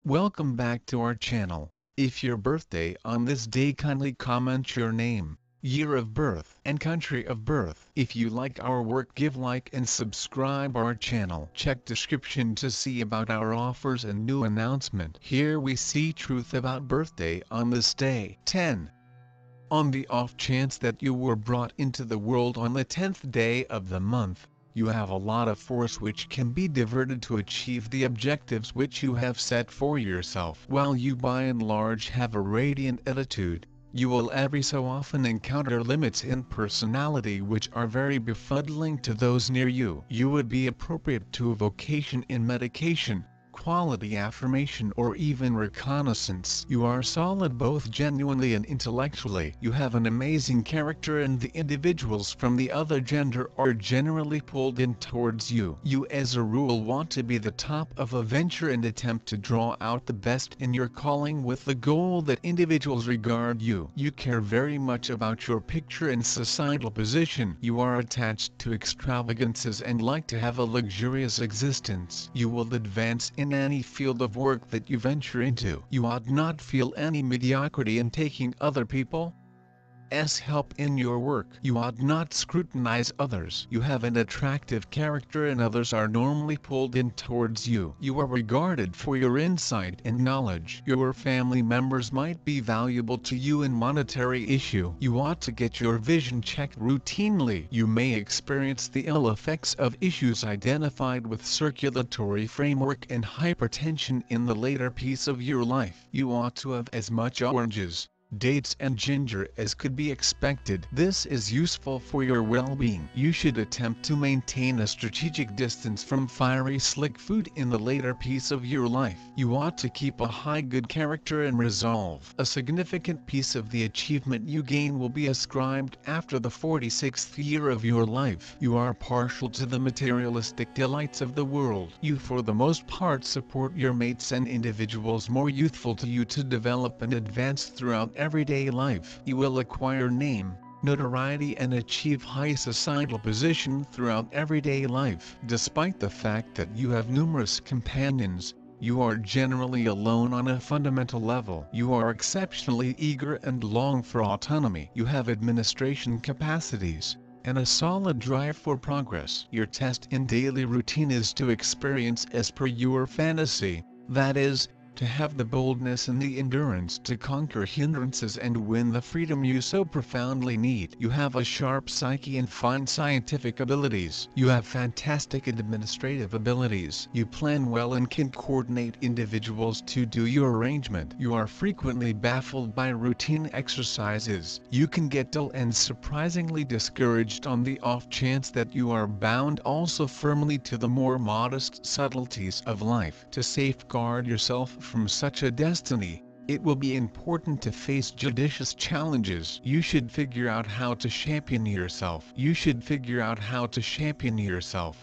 Welcome back to our channel. If your birthday on this day, kindly comment your name, year of birth and country of birth. If you like our work, give like and subscribe our channel. Check description to see about our offers and new announcement. Here we see truth about birthday on this day. 10. On the off chance that you were brought into the world on the 10th day of the month, you have a lot of force which can be diverted to achieve the objectives which you have set for yourself. While you by and large have a radiant attitude, you will every so often encounter limits in personality which are very befuddling to those near you. You would be appropriate to a vocation in medication, quality affirmation, or even reconnaissance. You are solid both genuinely and intellectually. You have an amazing character and the individuals from the other gender are generally pulled in towards you. You as a rule want to be the top of a venture and attempt to draw out the best in your calling with the goal that individuals regard you. You care very much about your picture and societal position. You are attached to extravagances and like to have a luxurious existence. You will advance in any field of work that you venture into. You ought not feel any mediocrity in taking other people's help in your work. You ought not scrutinize others. You have an attractive character and others are normally pulled in towards you. You are regarded for your insight and knowledge. Your family members might be valuable to you in monetary issue. You ought to get your vision checked routinely. You may experience the ill effects of issues identified with circulatory framework and hypertension in the later piece of your life. You ought to have as much oranges, dates and ginger as could be expected. This is useful for your well-being. You should attempt to maintain a strategic distance from fiery slick food in the later piece of your life. You ought to keep a high good character and resolve. A significant piece of the achievement you gain will be ascribed after the 46th year of your life. You are partial to the materialistic delights of the world. You for the most part support your mates and individuals more youthful to you to develop and advance throughout everyday life. You will acquire name, notoriety and achieve high societal position throughout everyday life. Despite the fact that you have numerous companions, you are generally alone on a fundamental level. You are exceptionally eager and long for autonomy. You have administration capacities and a solid drive for progress. Your test in daily routine is to experience as per your fantasy, that is, to have the boldness and the endurance to conquer hindrances and win the freedom you so profoundly need. You have a sharp psyche and fine scientific abilities. You have fantastic administrative abilities. You plan well and can coordinate individuals to do your arrangement. You are frequently baffled by routine exercises. You can get dull and surprisingly discouraged on the off chance that you are bound also firmly to the more modest subtleties of life. To safeguard yourself from such a destiny, it will be important to face judicious challenges. You should figure out how to champion yourself.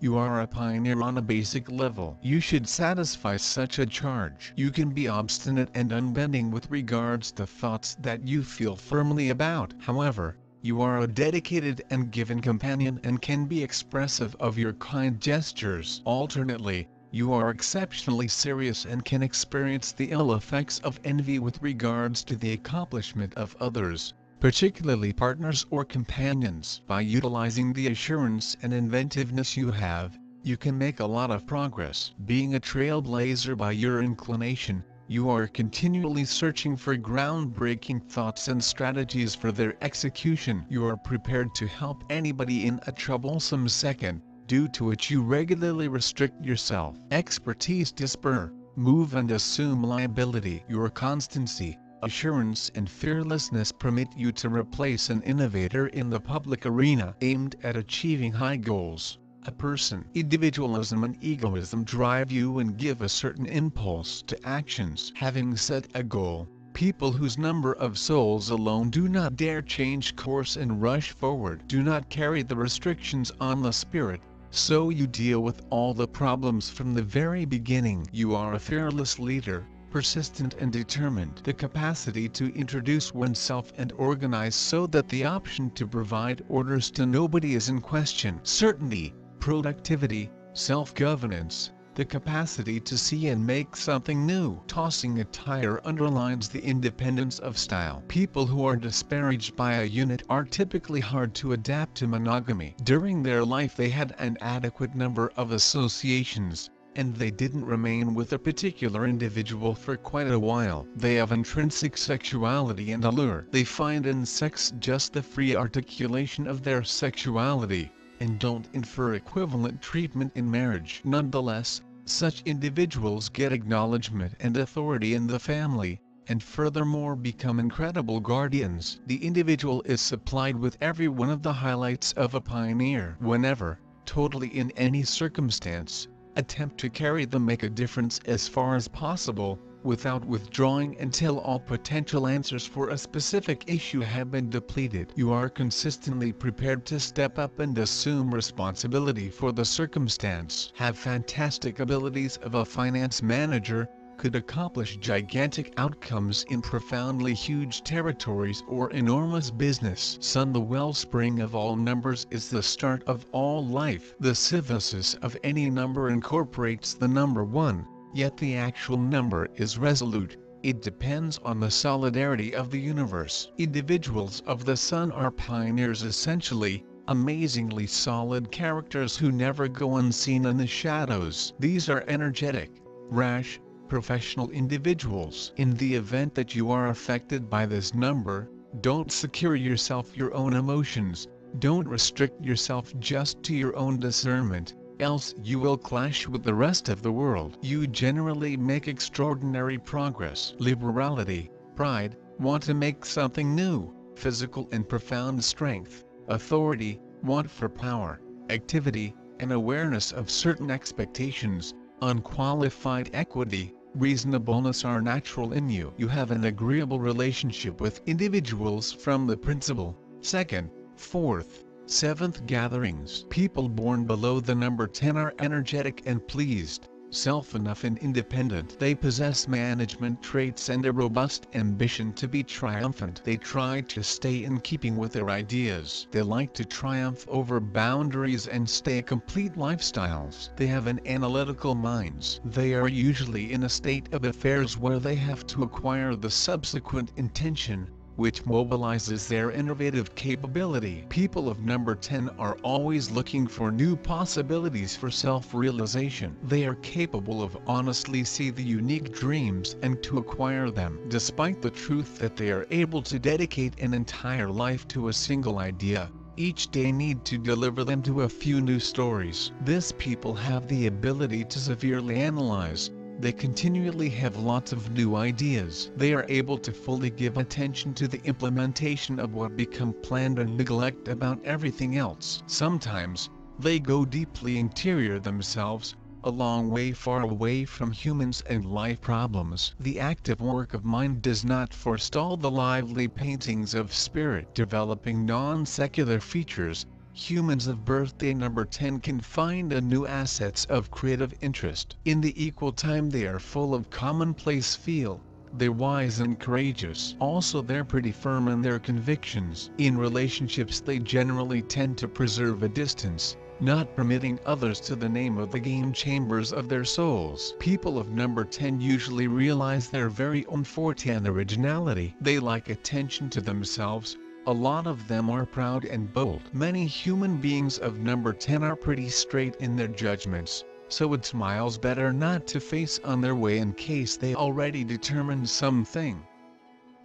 You are a pioneer on a basic level. You should satisfy such a charge. You can be obstinate and unbending with regards to thoughts that you feel firmly about. However, you are a dedicated and given companion and can be expressive of your kind gestures. Alternately, you are exceptionally serious and can experience the ill effects of envy with regards to the accomplishment of others, particularly partners or companions. By utilizing the assurance and inventiveness you have, you can make a lot of progress. Being a trailblazer by your inclination, you are continually searching for groundbreaking thoughts and strategies for their execution. You are prepared to help anybody in a troublesome second, due to which you regularly restrict yourself. Expertise to spur, move and assume liability. Your constancy, assurance and fearlessness permit you to replace an innovator in the public arena aimed at achieving high goals. A person, individualism and egoism drive you and give a certain impulse to actions. Having set a goal, people whose number of souls alone do not dare change course and rush forward do not carry the restrictions on the spirit, so you deal with all the problems from the very beginning. You are a fearless leader, persistent and determined. The capacity to introduce oneself and organize so that the option to provide orders to nobody is in question. Certainty, productivity, self-governance, The capacity to see and make something new. Tossing a tire underlines the independence of style. People who are disparaged by a unit are typically hard to adapt to monogamy. During their life they had an adequate number of associations, and they didn't remain with a particular individual for quite a while. They have intrinsic sexuality and allure. They find in sex just the free articulation of their sexuality, and don't infer equivalent treatment in marriage. Nonetheless, such individuals get acknowledgement and authority in the family, and furthermore become incredible guardians. The individual is supplied with every one of the highlights of a pioneer. Whenever, totally in any circumstance, attempt to carry them, make a difference as far as possible, without withdrawing until all potential answers for a specific issue have been depleted. You are consistently prepared to step up and assume responsibility for the circumstance. Have fantastic abilities of a finance manager, could accomplish gigantic outcomes in profoundly huge territories or enormous business. Sun, the wellspring of all numbers, is the start of all life. The synthesis of any number incorporates the number 1. Yet the actual number is resolute. It depends on the solidarity of the universe. Individuals of the Sun are pioneers, essentially, amazingly solid characters who never go unseen in the shadows. These are energetic, rash, professional individuals. In the event that you are affected by this number, don't secure yourself your own emotions, don't restrict yourself just to your own discernment, else you will clash with the rest of the world. You generally make extraordinary progress. Liberality, pride, want to make something new, physical and profound strength, authority, want for power, activity, and awareness of certain expectations, unqualified equity, reasonableness are natural in you. You have an agreeable relationship with individuals from the principal, second, fourth, seventh gatherings. People born below the number 10 are energetic and pleased, self-enough and independent. They possess management traits and a robust ambition to be triumphant. They try to stay in keeping with their ideas. They like to triumph over boundaries and stay complete lifestyles. They have an analytical minds. They are usually in a state of affairs where they have to acquire the subsequent intention, which mobilizes their innovative capability. People of number 10 are always looking for new possibilities for self-realization. They are capable of honestly see the unique dreams and to acquire them. Despite the truth that they are able to dedicate an entire life to a single idea, each day need to deliver them to a few new stories. These people have the ability to severely analyze. They continually have lots of new ideas. They are able to fully give attention to the implementation of what become planned and neglect about everything else. Sometimes, they go deeply interior themselves, a long way far away from humans and life problems. The active work of mind does not forestall the lively paintings of spirit. Developing non-secular features, humans of birthday number 10 can find a new assets of creative interest. In the equal time they are full of commonplace feel, they're wise and courageous. Also they're pretty firm in their convictions. In relationships they generally tend to preserve a distance, not permitting others to the name of the game chambers of their souls. People of number 10 usually realize their very own forte and originality. They like attention to themselves. A lot of them are proud and bold. Many human beings of number 10 are pretty straight in their judgments, so it's miles better not to face on their way in case they already determined something.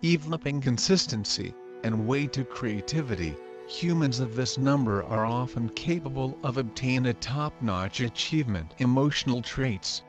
Developing consistency and way to creativity, humans of this number are often capable of obtaining a top-notch achievement. Emotional traits.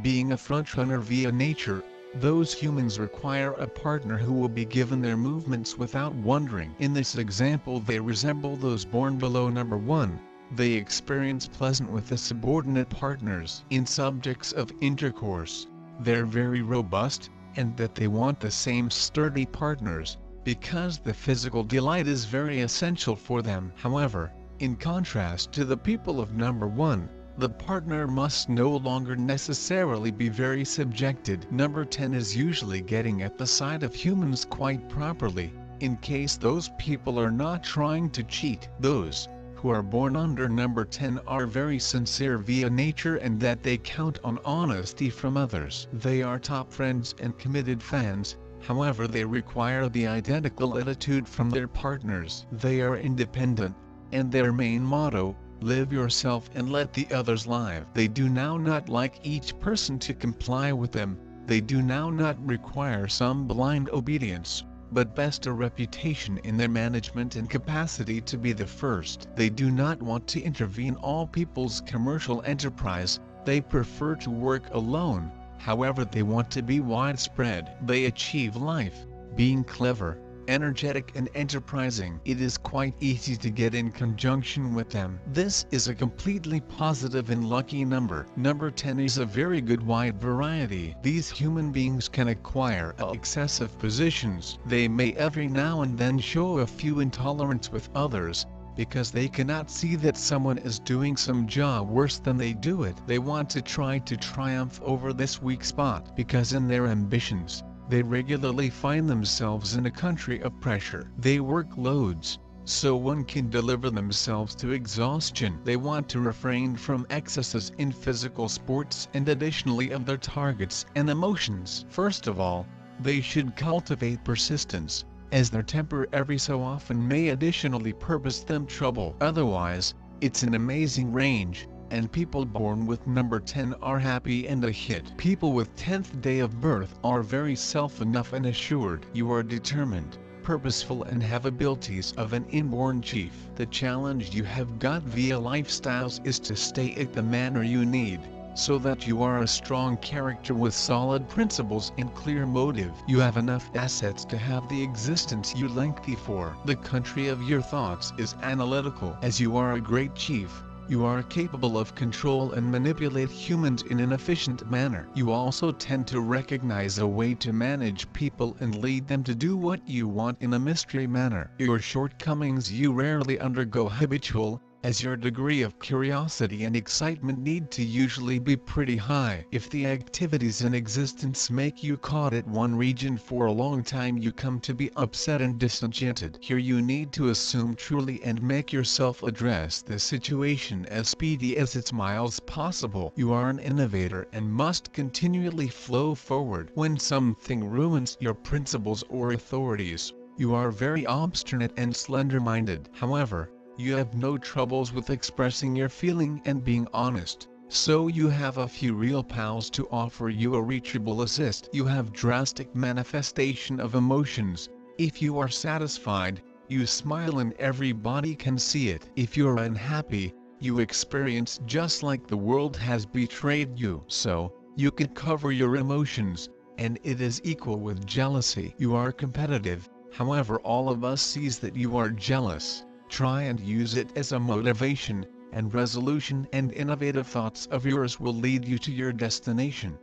Being a frontrunner via nature, those humans require a partner who will be given their movements without wondering. In this example they resemble those born below number 1. They experience pleasant with the subordinate partners. In subjects of intercourse, they're very robust, and that they want the same sturdy partners, because the physical delight is very essential for them. However, in contrast to the people of number 1, the partner must no longer necessarily be very subjected. Number 10 is usually getting at the side of humans quite properly, in case those people are not trying to cheat. Those who are born under number 10 are very sincere via nature and that they count on honesty from others. They are top friends and committed fans, however they require the identical attitude from their partners. They are independent, and their main motto, live yourself and let the others live. They do now not like each person to comply with them, they do now not require some blind obedience, but best a reputation in their management and capacity to be the first. They do not want to intervene all people's commercial enterprise, they prefer to work alone, however they want to be widespread. They achieve life, being clever, energetic and enterprising. It is quite easy to get in conjunction with them. This is a completely positive and lucky number. Number 10 is a very good wide variety. These human beings can acquire excessive positions. They may every now and then show a few intolerance with others, because they cannot see that someone is doing some job worse than they do it. They want to try to triumph over this weak spot, because in their ambitions, they regularly find themselves in a country of pressure. They work loads, so one can deliver themselves to exhaustion. They want to refrain from excesses in physical sports and additionally of their targets and emotions. First of all, they should cultivate persistence, as their temper every so often may additionally purpose them trouble. Otherwise, it's an amazing range, and people born with number 10 are happy and a hit. People with 10th day of birth are very self-enough and assured. You are determined, purposeful and have abilities of an inborn chief. The challenge you have got via lifestyles is to stay at the manner you need, so that you are a strong character with solid principles and clear motive. You have enough assets to have the existence you lengthy for. The country of your thoughts is analytical. As you are a great chief, you are capable of control and manipulate humans in an efficient manner. You also tend to recognize a way to manage people and lead them to do what you want in a mystery manner. Your shortcomings you rarely undergo habitual, as your degree of curiosity and excitement need to usually be pretty high. If the activities in existence make you caught at one region for a long time, you come to be upset and disenchanted. Here you need to assume truly and make yourself address the situation as speedy as it's miles possible. You are an innovator and must continually flow forward. When something ruins your principles or authorities, you are very obstinate and slender-minded. However, you have no troubles with expressing your feeling and being honest, so you have a few real pals to offer you a reachable assist. You have drastic manifestation of emotions. If you are satisfied, you smile and everybody can see it. If you're unhappy, you experience just like the world has betrayed you. So, you can cover your emotions, and it is equal with jealousy. You are competitive, however all of us sees that you are jealous. Try and use it as a motivation, and resolution and innovative thoughts of yours will lead you to your destination.